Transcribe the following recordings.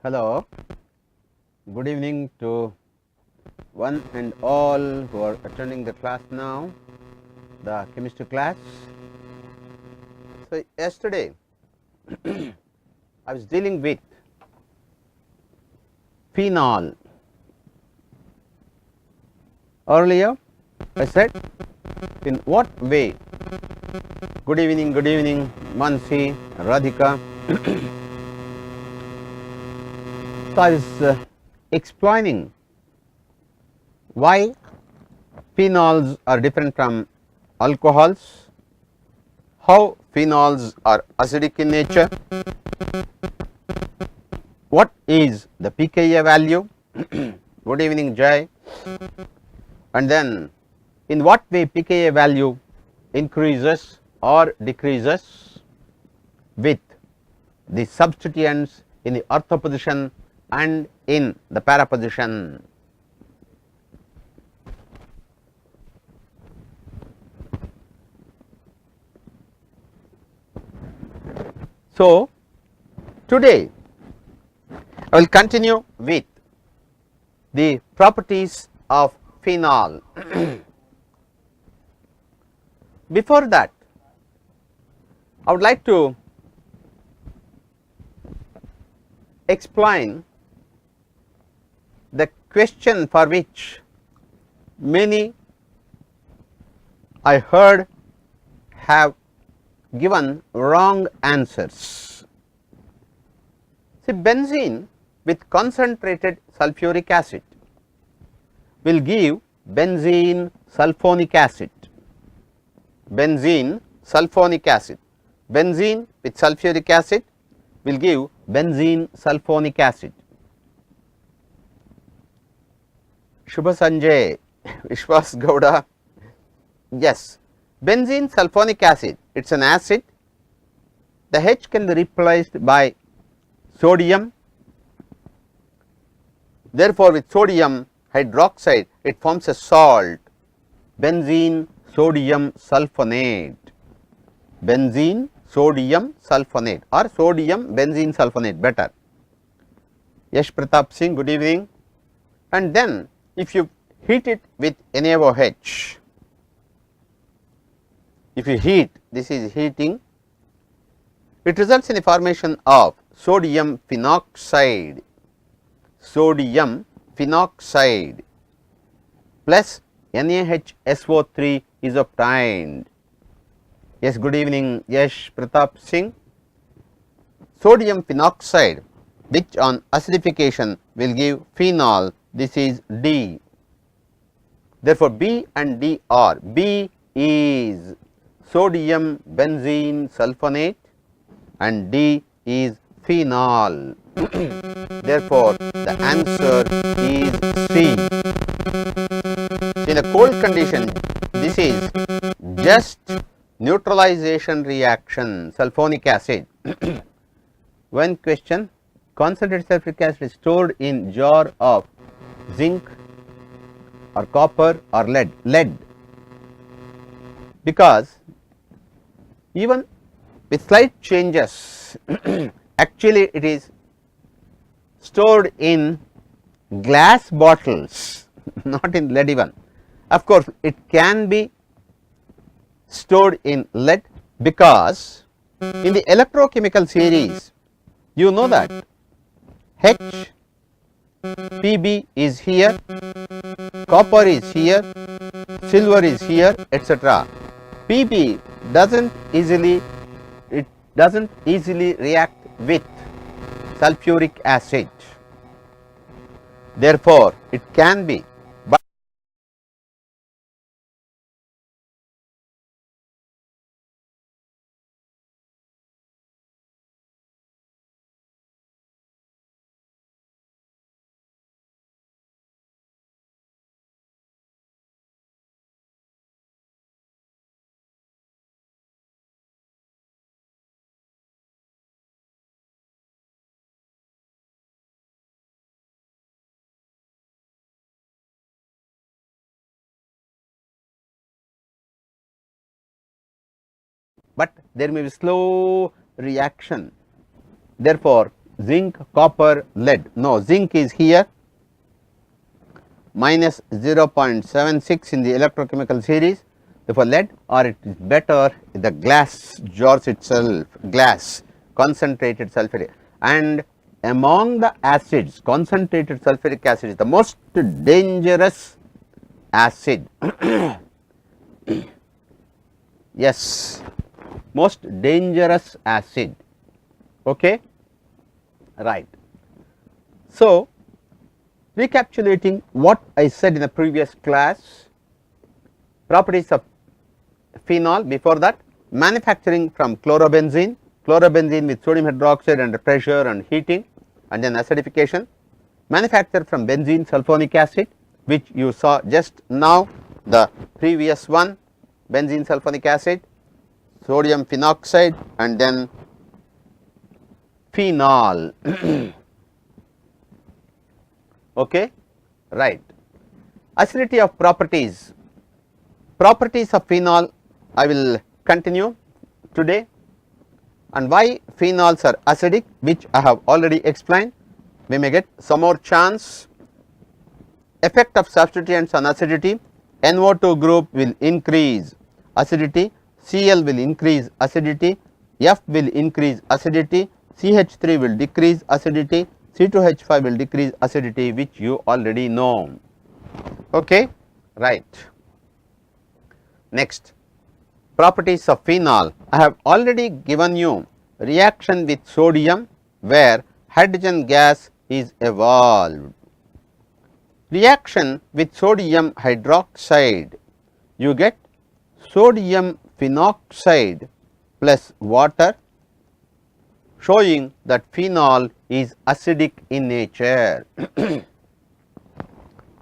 Hello, good evening to one and all who are attending the class now, the chemistry class. So, yesterday I was dealing with phenol. Earlier I said, in what way? Good evening, Mansi, Radhika. So, I was explaining why phenols are different from alcohols, how phenols are acidic in nature, what is the pKa value. Good evening, Jai. And then in what way pKa value increases or decreases with the substituents in the ortho position and in the para position. So, today I will continue with the properties of phenol. Before that, I would like to explain the question for which many I heard have given wrong answers. See, benzene with concentrated sulfuric acid will give benzene sulfonic acid. Benzene sulfonic acid. Benzene with sulfuric acid will give benzene sulfonic acid. Shubha Sanjay, Vishwas Gowda, yes, benzene sulfonic acid, it is an acid, the H can be replaced by sodium, therefore, with sodium hydroxide it forms a salt, benzene sodium sulfonate, benzene sodium sulfonate or sodium benzene sulfonate, better. Yash Pratap Singh, good evening. And then if you heat it with NaOH, if you heat, this is heating, it results in the formation of sodium phenoxide, sodium phenoxide plus NaHSO3 is obtained. Yes, good evening, Yash Pratap Singh. Sodium phenoxide which on acidification will give phenol, this is D. Therefore, B and D are, B is sodium benzene sulfonate and D is phenol. Therefore, the answer is C. So, in a cold condition, this is just neutralization reaction, sulfonic acid. One question, concentrated sulfuric acid is stored in jar of zinc or copper or lead, because even with slight changes actually it is stored in glass bottles, not in lead even. Of course, it can be stored in lead, because in the electrochemical series you know that H, Pb is here, copper is here, silver is here, etc. Pb doesn't easily react with sulfuric acid. Therefore, it can be, but there may be slow reaction. Therefore, zinc, copper, lead. No, zinc is here minus 0.76 in the electrochemical series. Therefore, lead, or it is better in the glass jars itself, glass concentrated sulfuric. And among the acids, concentrated sulfuric acid is the most dangerous acid. Yes, most dangerous acid. Okay, right. So, recapitulating what I said in the previous class, properties of phenol. Before that, manufacturing from chlorobenzene with sodium hydroxide under pressure and heating, and then acidification. Manufactured from benzene sulfonic acid, which you saw just now, the previous one, benzene sulfonic acid, sodium phenoxide, and then phenol. Okay, right. Acidity of properties. Properties of phenol I will continue today, and why phenols are acidic, which I have already explained. We may get some more chance. Effect of substituents on acidity. NO2 group will increase acidity, Cl will increase acidity, F will increase acidity, CH3 will decrease acidity, C2H5 will decrease acidity, which you already know. Okay, right. Next, properties of phenol. I have already given you reaction with sodium where hydrogen gas is evolved. Reaction with sodium hydroxide, you get sodium phenoxide plus water, showing that phenol is acidic in nature.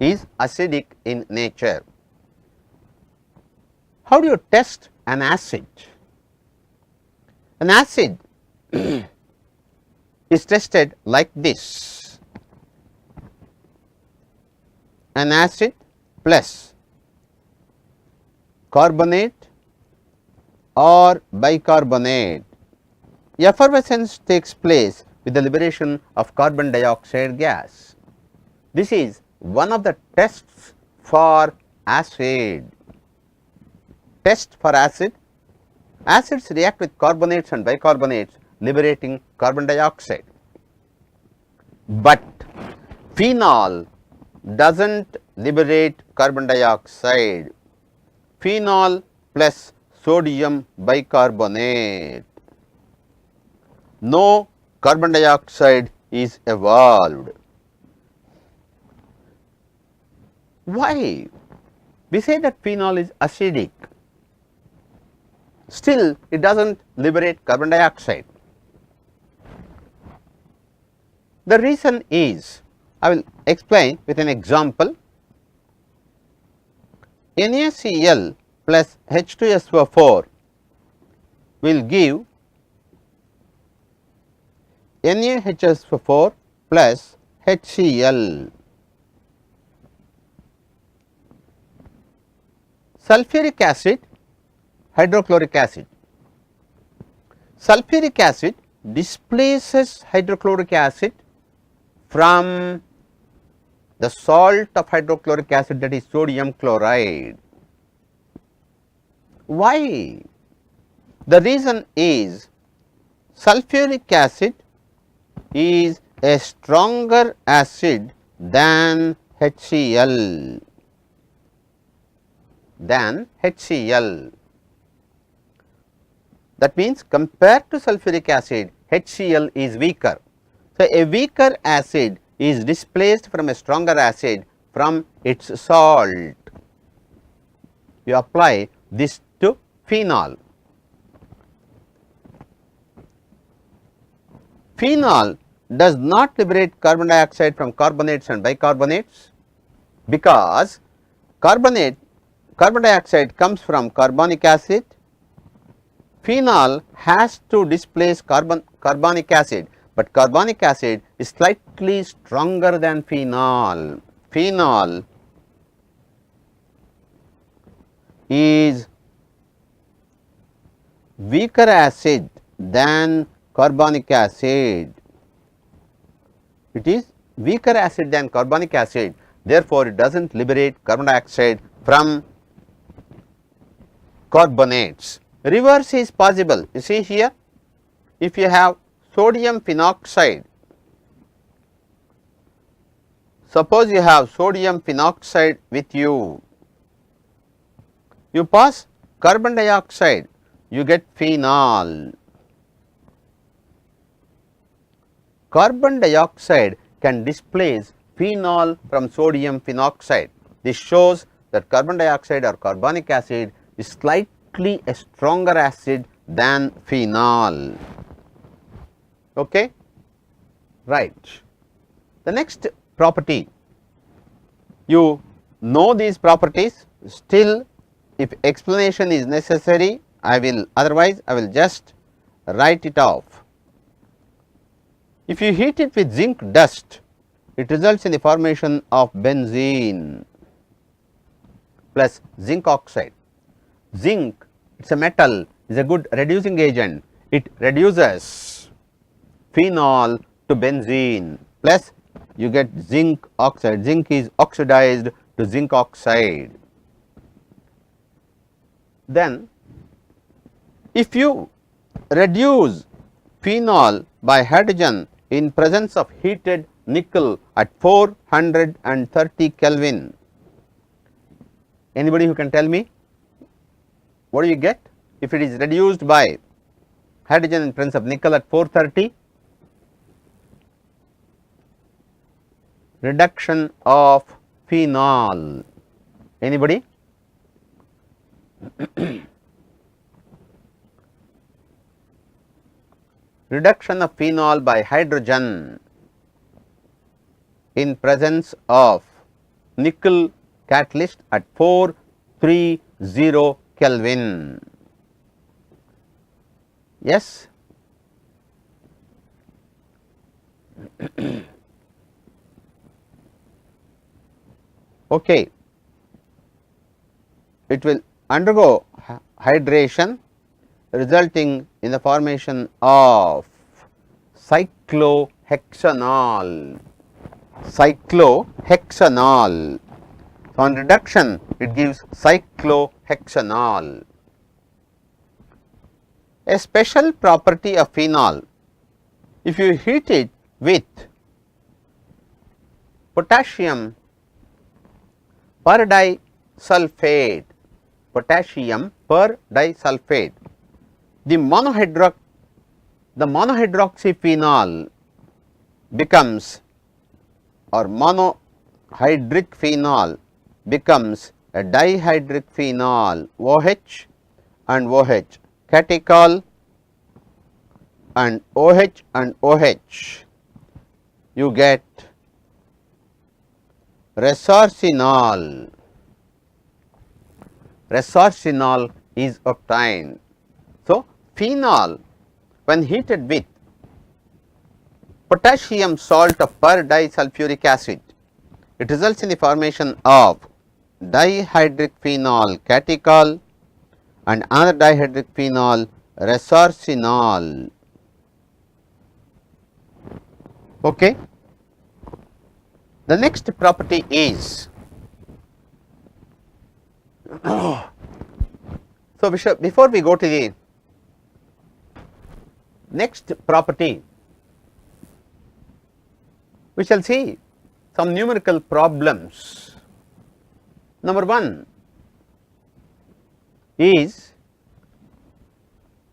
Is acidic in nature. How do you test an acid? An acid is tested like this: an acid plus carbonate or bicarbonate. Effervescence takes place with the liberation of carbon dioxide gas. This is one of the tests for acid. Test for acid. Acids react with carbonates and bicarbonates, liberating carbon dioxide. But phenol does not liberate carbon dioxide. Phenol plus sodium bicarbonate. No carbon dioxide is evolved. Why? We say that phenol is acidic. Still, it does not liberate carbon dioxide. The reason is, I will explain with an example. NaCl plus H2SO4 will give NaHSO4 plus HCl. Sulfuric acid, hydrochloric acid. Sulfuric acid displaces hydrochloric acid from the salt of hydrochloric acid, that is sodium chloride. Why? The reason is sulfuric acid is a stronger acid than HCl. That means, compared to sulfuric acid, HCl is weaker. So, a weaker acid is displaced from a stronger acid from its salt. You apply this to phenol. Phenol does not liberate carbon dioxide from carbonates and bicarbonates, because carbon dioxide comes from carbonic acid. Phenol has to displace carbonic acid, but carbonic acid is slightly stronger than phenol. Phenol is weaker acid than carbonic acid. It is weaker acid than carbonic acid, therefore, it does not liberate carbon dioxide from carbonates. Reverse is possible. You see here, if you have sodium phenoxide, suppose you have sodium phenoxide with you, you pass carbon dioxide, you get phenol. Carbon dioxide can displace phenol from sodium phenoxide. This shows that carbon dioxide or carbonic acid is slightly a stronger acid than phenol. Okay? Right. The next property, you know these properties, still if explanation is necessary, I will, otherwise I will just write it off. If you heat it with zinc dust, it results in the formation of benzene plus zinc oxide. Zinc, it is a metal, is a good reducing agent. It reduces phenol to benzene, plus you get zinc oxide. Zinc is oxidized to zinc oxide. Then, if you reduce phenol by hydrogen in presence of heated nickel at 430 Kelvin, anybody who can tell me what do you get if it is reduced by hydrogen in presence of nickel at 430? Reduction of phenol. Anybody? Reduction of phenol by hydrogen in presence of nickel catalyst at 430 Kelvin. Yes? Okay. It will undergo hydration, resulting in the formation of cyclohexanol. Cyclohexanol. So, on reduction it gives cyclohexanol. A special property of phenol, if you heat it with potassium perdisulfate, potassium perdisulfate, the monohydroxyphenol becomes, or monohydric phenol becomes a dihydric phenol, OH and OH, catechol and OH, you get resorcinol. Resorcinol is obtained. So, phenol when heated with potassium salt of perdisulfuric acid, it results in the formation of dihydric phenol catechol and another dihydric phenol resorcinol. Okay. The next property is, so before we go to the next property, we shall see some numerical problems. Number 1 is,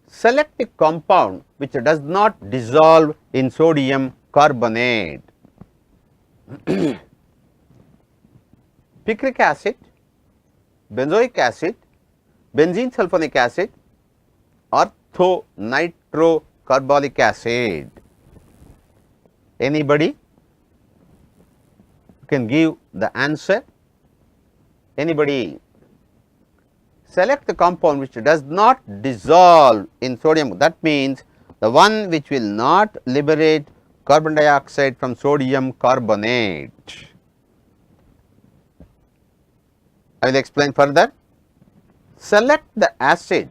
select a compound which does not dissolve in sodium carbonate. Picric acid, benzoic acid, benzene sulfonic acid, orthonitrocarbolic acid. Anybody can give the answer? Anybody? Select the compound which does not dissolve in sodium, that means the one which will not liberate carbon dioxide from sodium carbonate. I will explain further. Select the acid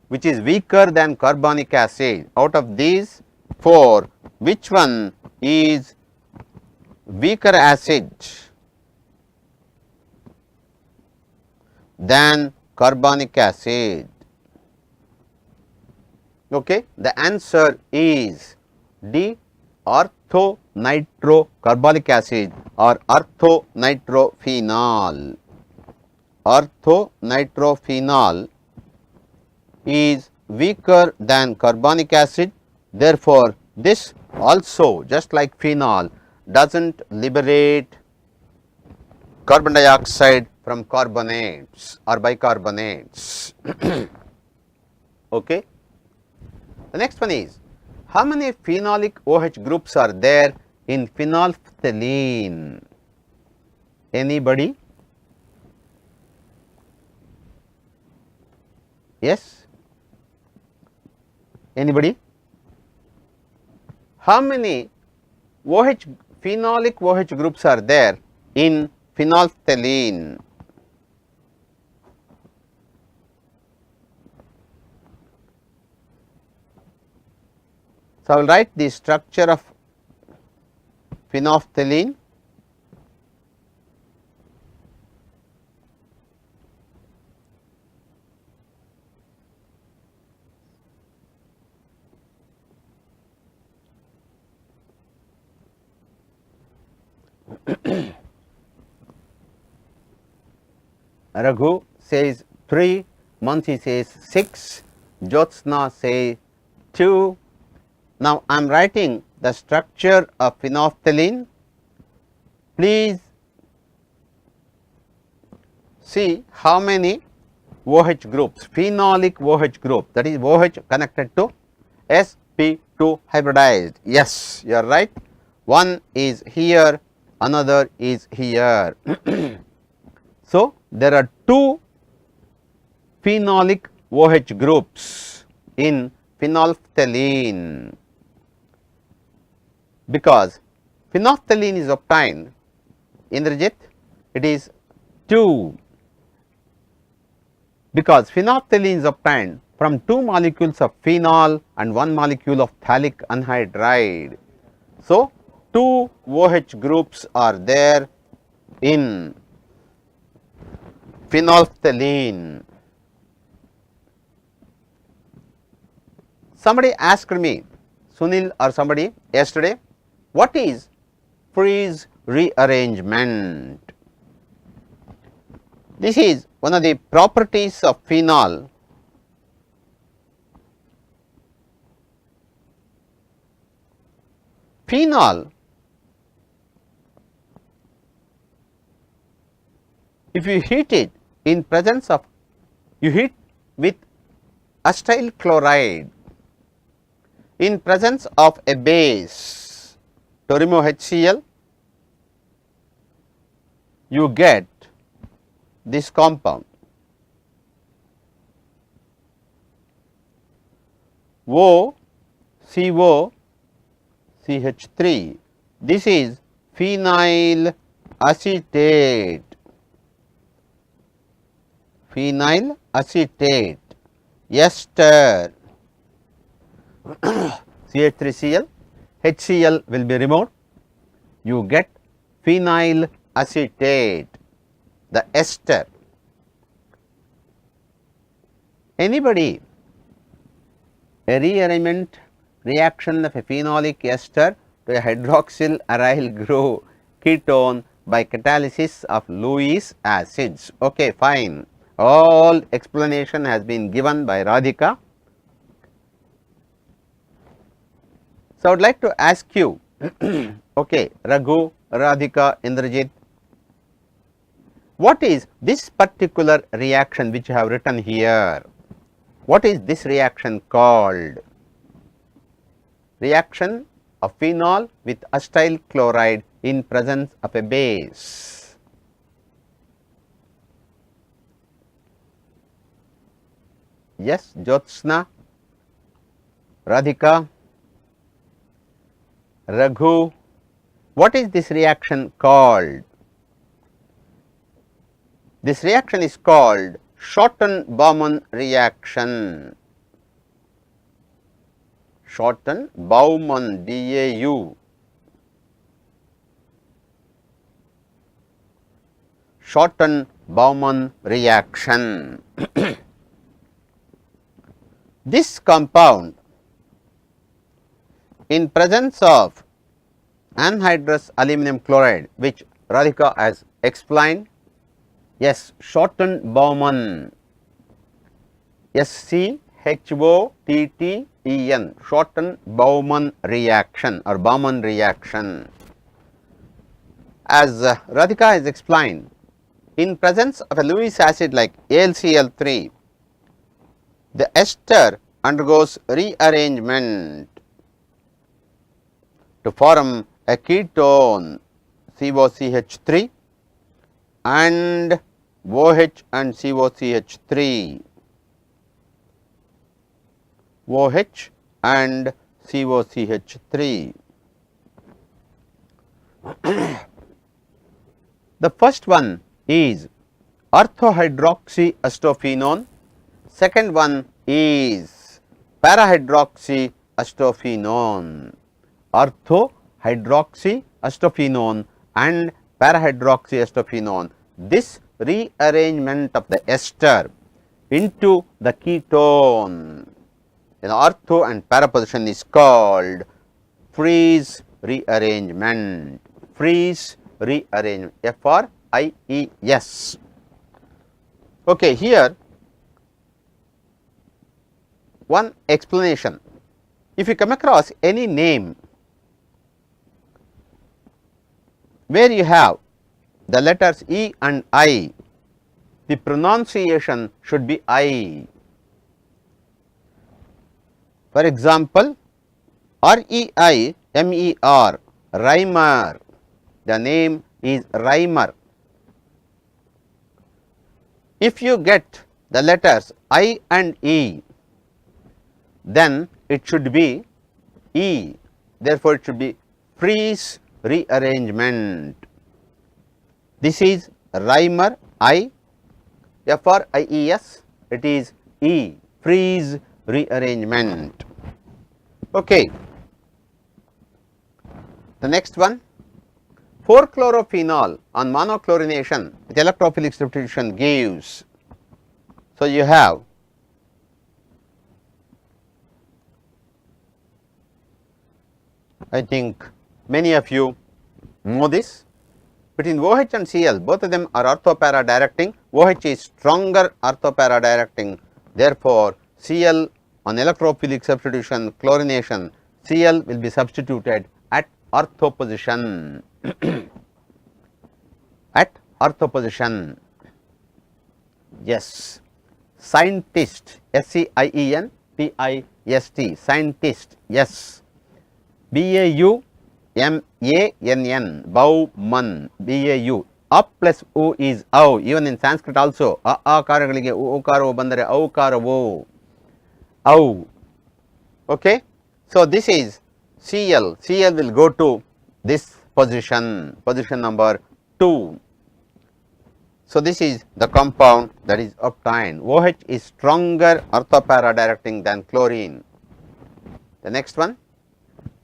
which is weaker than carbonic acid. Out of these 4, which one is weaker acid than carbonic acid? Okay, the answer is D, orthonitro-carbolic acid or orthonitrophenol. Orthonitrophenol is weaker than carbonic acid, therefore, this also just like phenol does not liberate carbon dioxide from carbonates or bicarbonates. Okay. The next one is, how many phenolic OH groups are there in phenolphthalein? Anybody? Yes? Anybody? How many phenolic OH groups are there in phenolphthalein? So, I will write the structure of phenolphthalein. Raghu says 3, Mansi says 6, Jyotsna says 2. Now, I am writing the structure of phenolphthalein. Please see how many OH groups, phenolic OH group, that is OH connected to sp2 hybridized. Yes, you are right. One is here, another is here. So, there are 2 phenolic OH groups in phenolphthalein, because phenolphthalein is obtained, Indrajit, it is 2, because phenolphthalein is obtained from 2 molecules of phenol and 1 molecule of phthalic anhydride. So, 2 OH groups are there in phenolphthalein. Somebody asked me, Sunil or somebody yesterday, what is freeze rearrangement? This is one of the properties of phenol. Phenol, if you heat it in presence of, you heat with acyl chloride in presence of a base to remove HCl, you get this compound OCOCH3. This is phenyl acetate. Phenyl acetate ester. CH3Cl, HCl will be removed, you get phenyl acetate, the ester. Anybody, a rearrangement reaction of a phenolic ester to a hydroxyl aryl group ketone by catalysis of Lewis acids. Okay, fine. All explanation has been given by Radhika. So, I would like to ask you, okay, Raghu, Radhika, Indrajit, what is this particular reaction which you have written here? What is this reaction called? Reaction of phenol with acyl chloride in presence of a base. Yes, Jyotsna, Radhika, Raghu, what is this reaction called? This reaction is called Schotten-Baumann reaction. Schotten-Baumann, DAU. Schotten-Baumann reaction. This compound, in presence of anhydrous aluminum chloride, which Radhika has explained, yes, Schotten-Baumann, SCHOTTEN, Schotten-Baumann reaction or Baumann reaction. As Radhika has explained, in presence of a Lewis acid like AlCl3, the ester undergoes rearrangement to form a ketone COCH3 and OH and COCH3, OH and COCH3. The first one is orthohydroxyacetophenone, second one is parahydroxyacetophenone, orthohydroxyacetophenone and parahydroxyacetophenone. This rearrangement of the ester into the ketone in ortho and para position is called Freeze rearrangement, Freeze rearrangement, FRIES. Okay, here one explanation. If you come across any name where you have the letters E and I, the pronunciation should be I. For example, REIMER, Reimer, the name is Reimer. If you get the letters I and E, then it should be E, therefore, it should be Freeze rearrangement. This is Reimer, I, FRIES, it is E, Freeze rearrangement. Okay. The next one, 4-chlorophenol on monochlorination with electrophilic substitution gives. So, you have I think many of you know this, between OH and Cl, both of them are orthopara directing. OH is stronger orthopara directing, therefore, Cl on electrophilic substitution chlorination, Cl will be substituted at ortho position, at ortho position. Yes, scientist, SCIENTIST, scientist, yes. BAUMANN, Baumann, BAU, up plus O is au, even in Sanskrit also, akaragalige ukaro bandare aukaro, au. Okay. So, this is Cl, Cl will go to this position, position number 2. So, this is the compound that is obtained. OH is stronger orthopara directing than chlorine. The next one,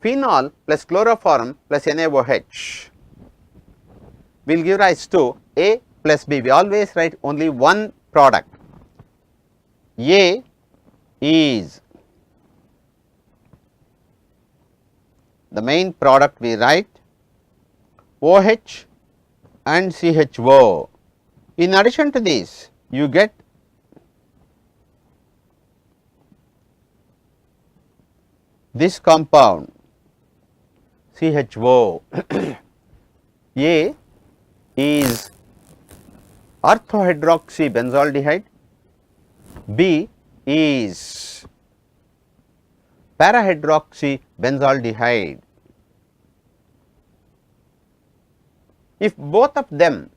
phenol plus chloroform plus NaOH will give rise to A plus B. We always write only one product. A is the main product, we write OH and CHO. In addition to this, you get this compound CHO. A is orthohydroxybenzaldehyde, B is parahydroxybenzaldehyde. If both of them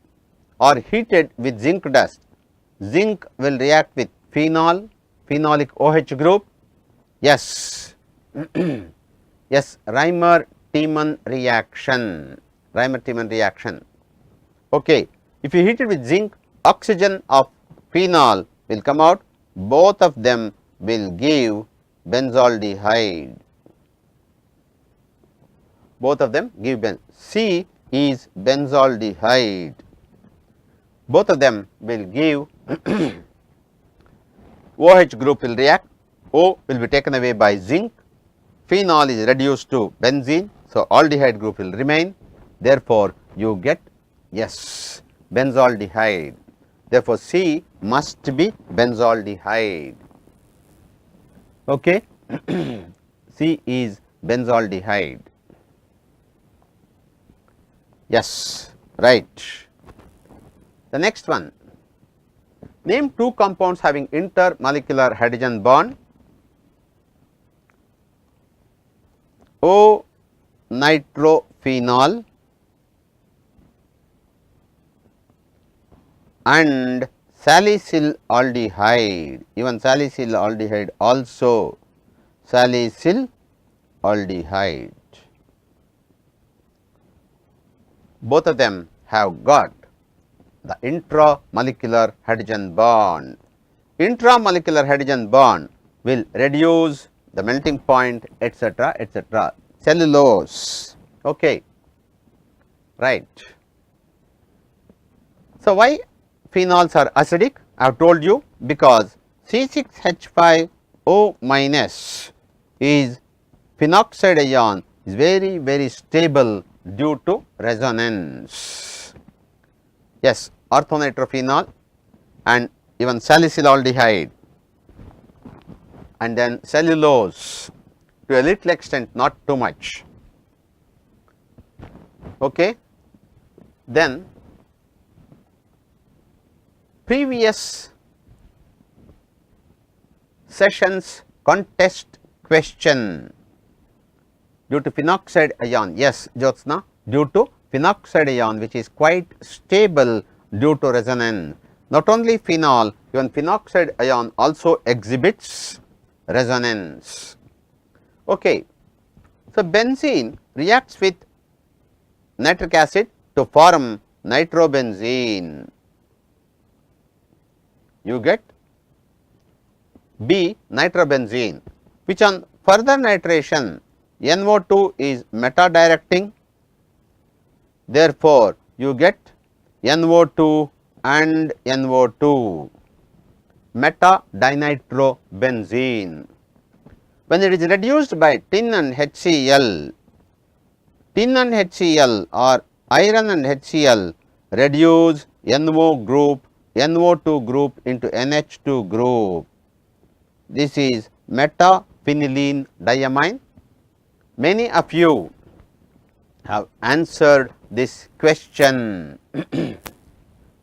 are heated with zinc dust, zinc will react with phenol, phenolic OH group, yes. Yes, Reimer-Tiemann reaction, Reimer-Tiemann reaction. Okay. If you heat it with zinc, oxygen of phenol will come out, both of them will give benzaldehyde, both of them give C is benzaldehyde. both of them will give OH group will react, O will be taken away by zinc, phenol is reduced to benzene, so aldehyde group will remain, therefore, you get yes, benzaldehyde. Therefore, C must be benzaldehyde. Okay. C is benzaldehyde. Yes, right. The next one, name two compounds having intermolecular hydrogen bond. O nitrophenol and salicyl aldehyde, even salicyl aldehyde also, salicyl aldehyde. Both of them have got the intramolecular hydrogen bond. Intramolecular hydrogen bond will reduce the melting point, etc., etc. Cellulose. Okay. Right. So, why phenols are acidic? I have told you, because C6H5O minus is phenoxide ion is very stable due to resonance. Yes, orthonitrophenol and even salicyl aldehyde and then cellulose to a little extent, not too much. Okay. Then previous sessions contest question, due to phenoxide ion, yes Jyotsna, due to phenoxide ion which is quite stable due to resonance. Not only phenol, even phenoxide ion also exhibits resonance. Okay. So, benzene reacts with nitric acid to form nitrobenzene. You get B nitrobenzene, which on further nitration NO2 is meta directing, therefore, you get NO2 and NO2, meta dinitrobenzene. When it is reduced by tin and HCl, tin and HCl or iron and HCl reduce NO group, NO2 group into NH2 group. This is metaphenylene diamine. Many of you have answered this question.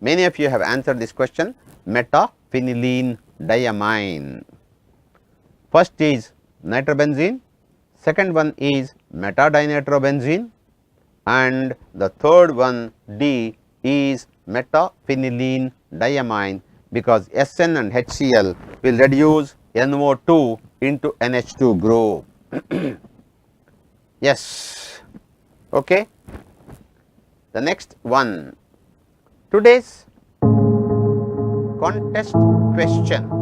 Many of you have answered this question, metaphenylene diamine. First is nitrobenzene, second one is metadinitrobenzene, and the third one D is metaphenylene diamine, because SN and HCl will reduce NO2 into NH2 group. Yes. Okay. The next one, today's contest question.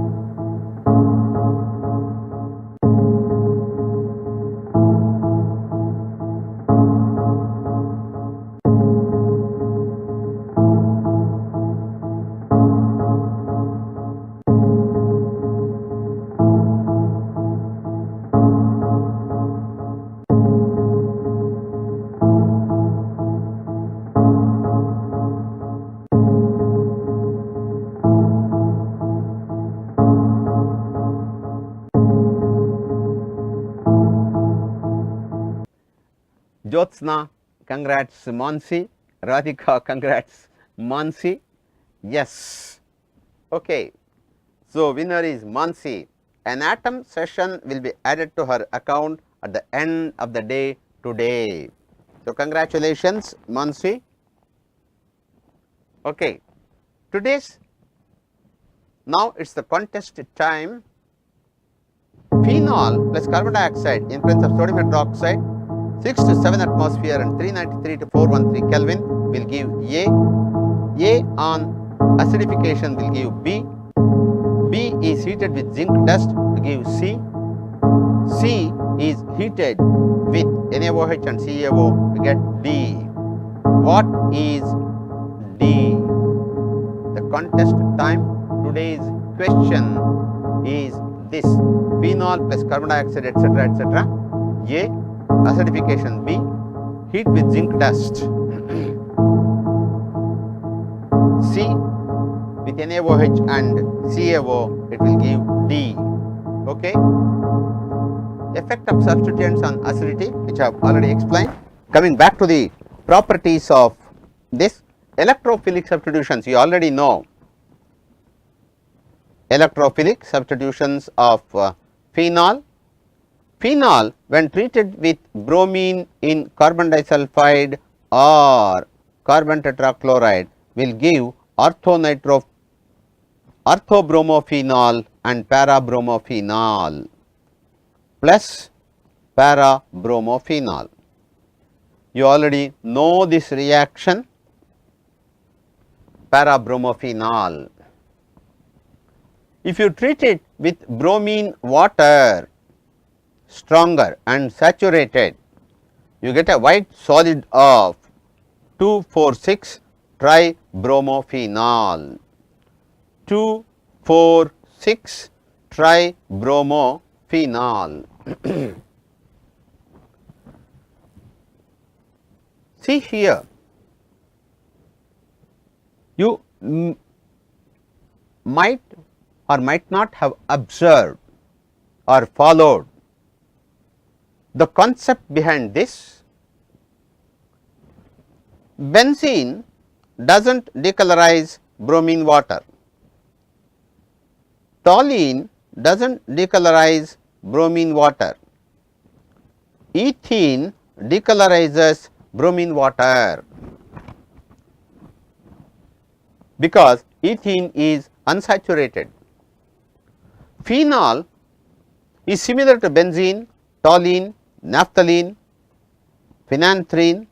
Jyotsna, congrats Mansi. Radhika, congrats Mansi. Yes. Okay. So, winner is Mansi. An atom session will be added to her account at the end of the day today. So, congratulations Mansi. Okay. Today's, now it is the contest time. Phenol plus carbon dioxide in presence of sodium hydroxide, 6 to 7 atmosphere and 393 to 413 Kelvin will give A. A on acidification will give B. B is heated with zinc dust to give C. C is heated with NaOH and CaO to get D. What is D? contest time. Today's question is this: phenol plus carbon dioxide etc. etc. A. Acidification. B. Heat with zinc dust. C. With NaOH and CaO, it will give D. Okay. Effect of substituents on acidity, which I have already explained. Coming back to the properties of this, electrophilic substitutions, you already know electrophilic substitutions of phenol. Phenol, when treated with bromine in carbon disulfide or carbon tetrachloride, will give orthobromophenol and parabromophenol plus parabromophenol. You already know this reaction, parabromophenol. If you treat it with bromine water, stronger and saturated, you get a white solid of 2,4,6 tribromophenol. 2,4,6 tribromophenol. See here, you might or might not have observed or followed the concept behind this. Benzene does not decolorize bromine water. Toluene does not decolorize bromine water. Ethene decolorizes bromine water because ethene is unsaturated. Phenol is similar to benzene, toluene, naphthalene, phenanthrene,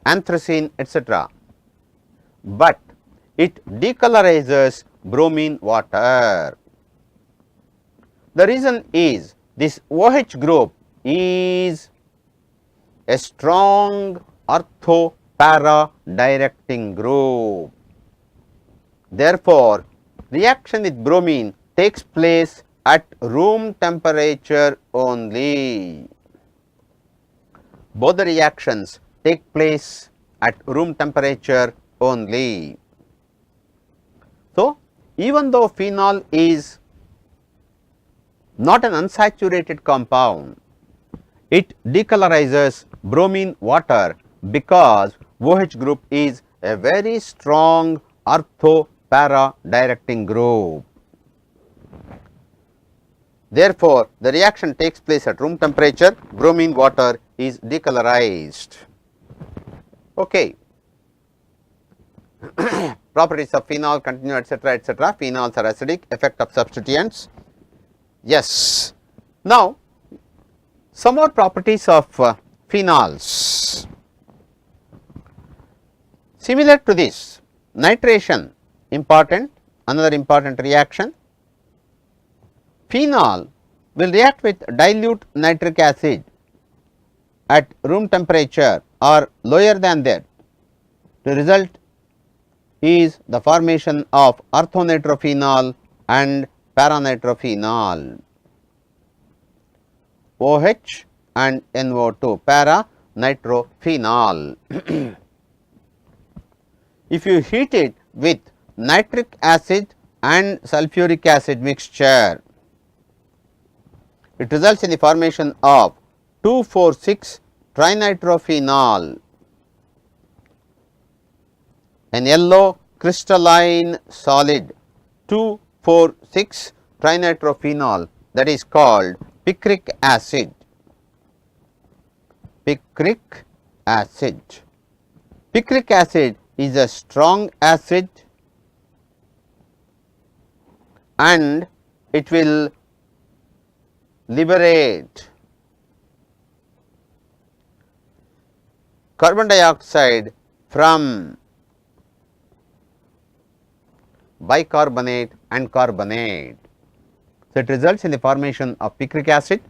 anthracene etc., but it decolorizes bromine water. The reason is this OH group is a strong ortho-para directing group. Therefore, reaction with bromine takes place at room temperature only. Both the reactions take place at room temperature only. So, even though phenol is not an unsaturated compound, it decolorizes bromine water because OH group is a very strong ortho-para directing group. Therefore, the reaction takes place at room temperature, bromine water is decolorized. Okay. Properties of phenol continue etc. etc. Phenols are acidic, effect of substituents. Yes. Now, some more properties of phenols. Similar to this, nitration important, another important reaction. Phenol will react with dilute nitric acid at room temperature or lower than that. The result is the formation of orthonitrophenol and paranitrophenol. OH and NO2, paranitrophenol. If you heat it with nitric acid and sulfuric acid mixture, it results in the formation of 2,4,6 trinitrophenol, an yellow crystalline solid 2,4,6 trinitrophenol, that is called picric acid. Picric acid. Picric acid is a strong acid and it will liberate carbon dioxide from bicarbonate and carbonate. So, it results in the formation of picric acid.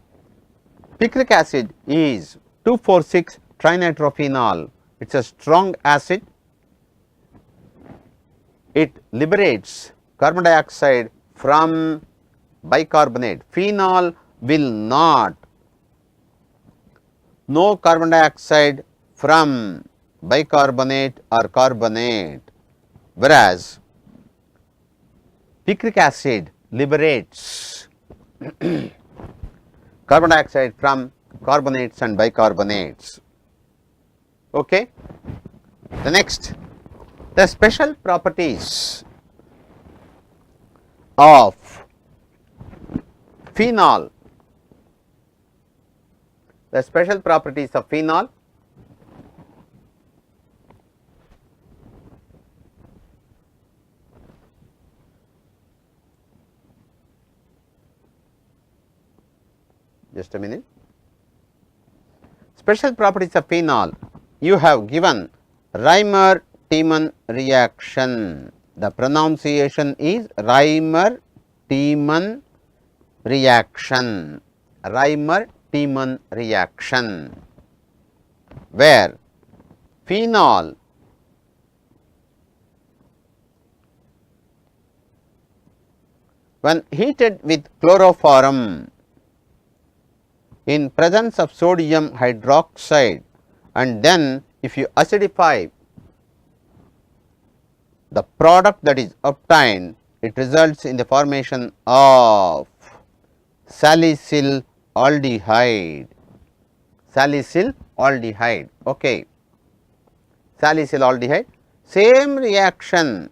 Picric acid is 2,4,6 trinitrophenol, it is a strong acid it liberates carbon dioxide from bicarbonate. Phenol will not. No carbon dioxide from bicarbonate or carbonate, whereas picric acid liberates carbon dioxide from carbonates and bicarbonates. Okay. The next, the special properties of phenol. The special properties of phenol. Just a minute. Special properties of phenol. You have given Reimer-Tiemann reaction. The pronunciation is Reimer-Tiemann reaction. Reimer-Tiemann reaction, where phenol when heated with chloroform in presence of sodium hydroxide, and then if you acidify the product that is obtained, it results in the formation of salicyl aldehyde. Salicyl aldehyde. Okay. Salicyl aldehyde. Same reaction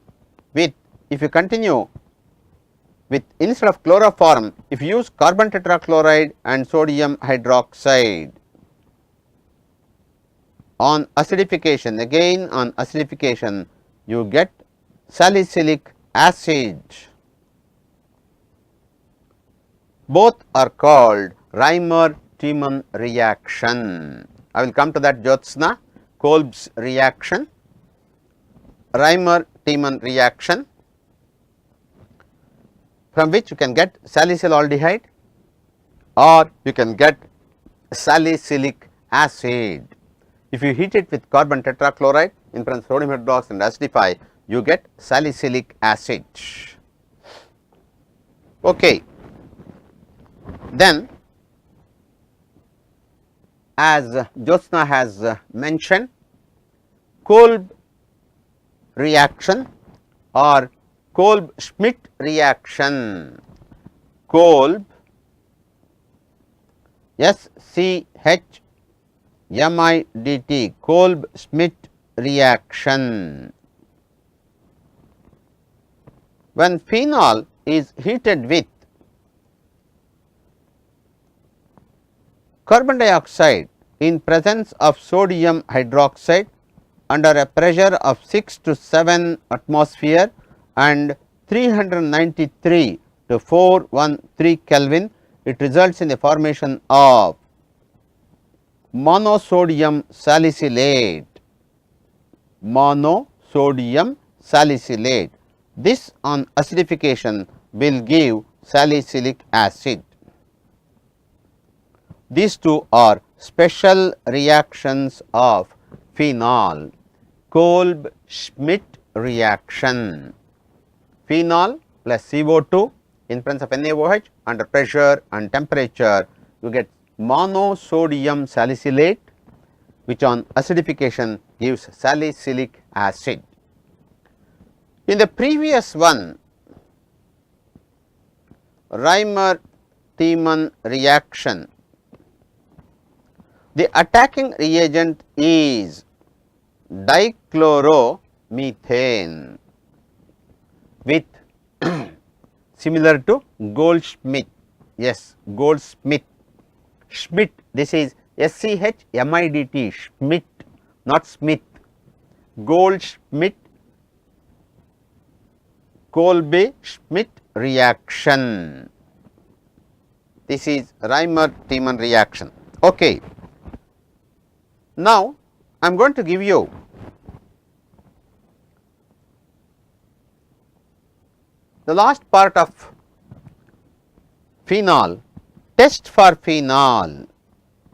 with, if you continue with, instead of chloroform, if you use carbon tetrachloride and sodium hydroxide, on acidification, again on acidification, you get salicylic acid. Both are called Reimer-Tiemann reaction. I will come to that, Jyotsna. Kolbe's reaction, Reimer-Tiemann reaction, from which you can get salicyl aldehyde or you can get salicylic acid. If you heat it with carbon tetrachloride in presence of sodium hydroxide and acidify, you get salicylic acid. Okay. Then, as Jyotsna has mentioned, Kolbe reaction or Kolbe-Schmitt reaction. Kolbe, SCHMIDT, Kolbe-Schmitt reaction. When phenol is heated with carbon dioxide in presence of sodium hydroxide under a pressure of 6 to 7 atmosphere and 393 to 413 Kelvin, it results in the formation of monosodium salicylate. Monosodium salicylate. This on acidification will give salicylic acid. These two are special reactions of phenol. Kolbe-Schmitt reaction. Phenol plus CO2 in presence of NaOH under pressure and temperature, you get monosodium salicylate, which on acidification gives salicylic acid. In the previous one, Reimer-Tiemann reaction, the attacking reagent is dichloromethane with similar to Goldschmitt. Yes, Goldschmitt. Schmitt, this is SCHMIDT, Schmitt, not Smith. Goldschmitt, Kolbe-Schmitt reaction. This is Reimer-Tiemann reaction. Okay. Now, I am going to give you the last part of phenol, test for phenol.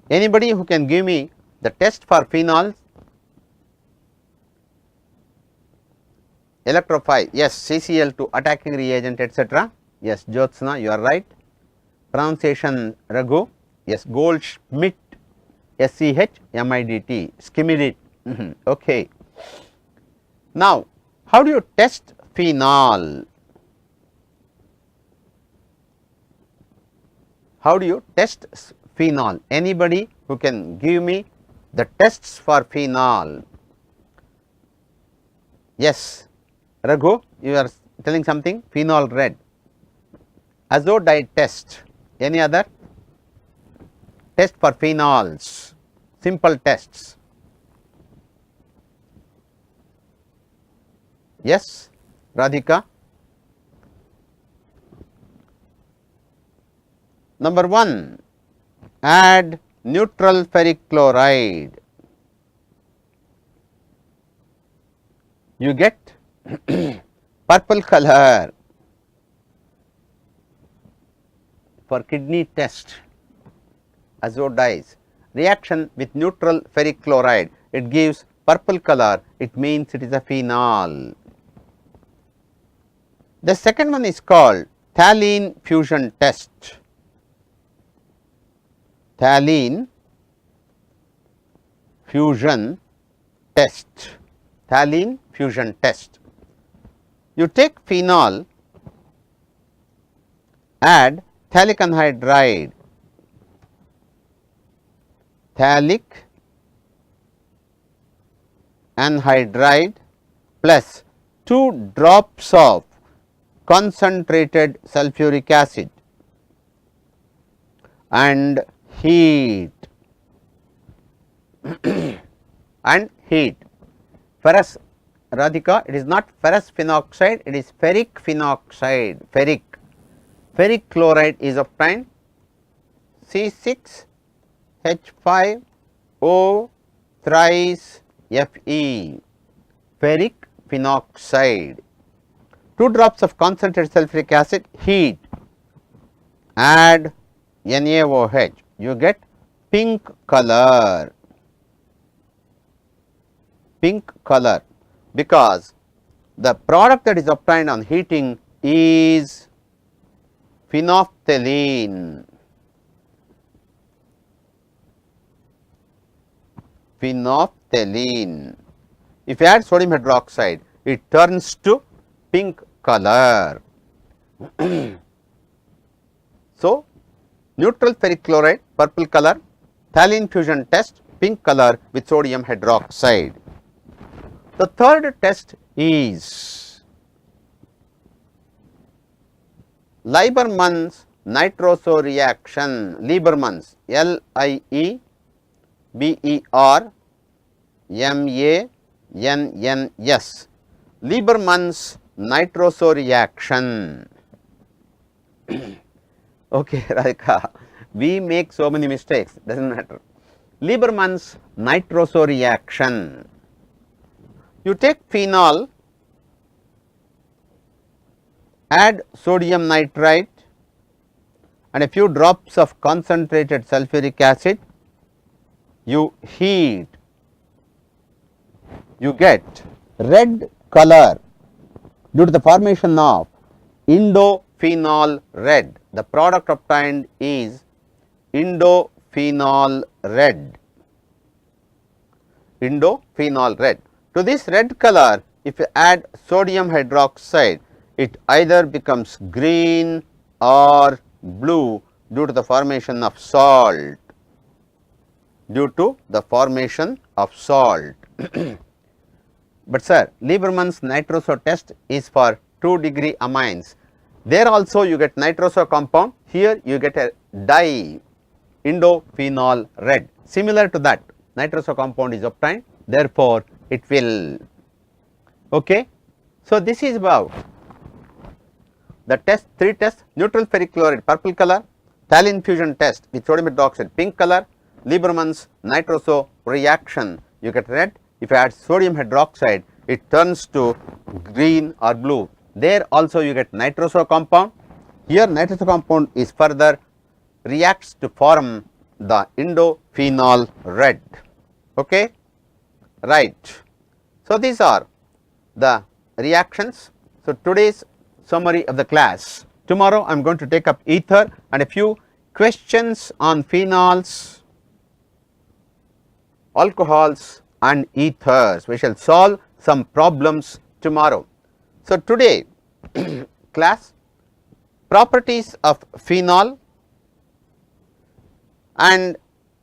Anybody who can give me the test for phenols? electrophile, yes, CCl2 attacking reagent, etc. Yes, Jyotsna, you are right. Pronunciation Raghu, yes, Goldschmidt, SCHMIDT, Schmidt. Okay. Now, how do you test phenol? How do you test phenol? Anybody who can give me the tests for phenol? Yes, Raghu, you are telling something, phenol red. Azodide test, any other? Test for phenols, simple tests. Yes, Radhika. Number 1, add neutral ferric chloride. You get purple color. For kidney test, azodides, reaction with neutral ferric chloride, it gives purple color, it means it is a phenol. The second one is called phthalene fusion test. Phthalene fusion test. Phthalene fusion test. You take phenol, add phthalic anhydride, phthalic anhydride plus 2 drops of concentrated sulfuric acid and heat and heat. Ferrous, Radhika, it is not ferrous phenoxide, it is ferric phenoxide, ferric. Ferric chloride is obtained, C6H5O thrice Fe, ferric phenoxide. 2 drops of concentrated sulfuric acid, heat, add NaOH, you get pink color, because the product that is obtained on heating is phenolphthalein. Phenolphthalein. If you add sodium hydroxide, it turns to pink color. So, neutral ferric chloride, purple color, phthalene fusion test, pink color with sodium hydroxide. The third test is Lieberman's nitroso reaction, Lieberman's, Liebermann's, Lieberman's nitroso reaction. Okay, Radhika, we make so many mistakes, does not matter. Lieberman's nitroso reaction. You take phenol, add sodium nitrite and a few drops of concentrated sulfuric acid, you heat, you get red color due to the formation of indophenol red. The product obtained is indophenol red, indophenol red. To this red color, if you add sodium hydroxide, it either becomes green or blue due to the formation of salt, But sir, Lieberman's nitroso test is for 2-degree amines. There also you get nitroso compound, here you get a dye, indophenol red. Similar to that, nitroso compound is obtained, therefore it will. Okay. So, this is about the test, 3 tests: neutral ferric chloride purple color, phthalene fusion test with sodium hydroxide pink color, Lieberman's nitroso reaction, you get red. If you add sodium hydroxide, it turns to green or blue. There also you get nitroso compound. Here nitroso compound is further reacts to form the indophenol red. Okay, right. So, these are the reactions. So, today's summary of the class. Tomorrow I am going to take up ether and a few questions on phenols, alcohols and ethers. We shall solve some problems tomorrow. So, today class, properties of phenol, and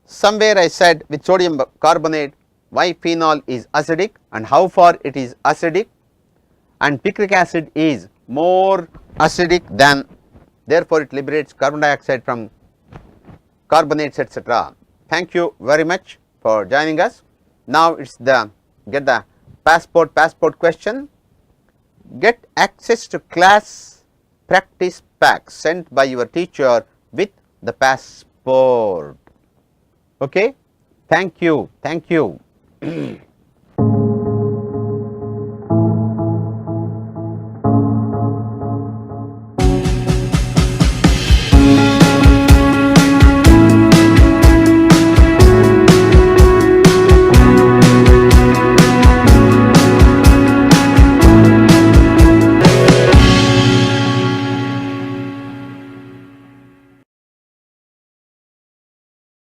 somewhere I said with sodium carbonate why phenol is acidic and how far it is acidic, and picric acid is more acidic than, therefore it liberates carbon dioxide from carbonates, etc. Thank you very much for joining us. Now it is the get the passport question. Get access to class practice packs sent by your teacher with the passport. Okay, thank you.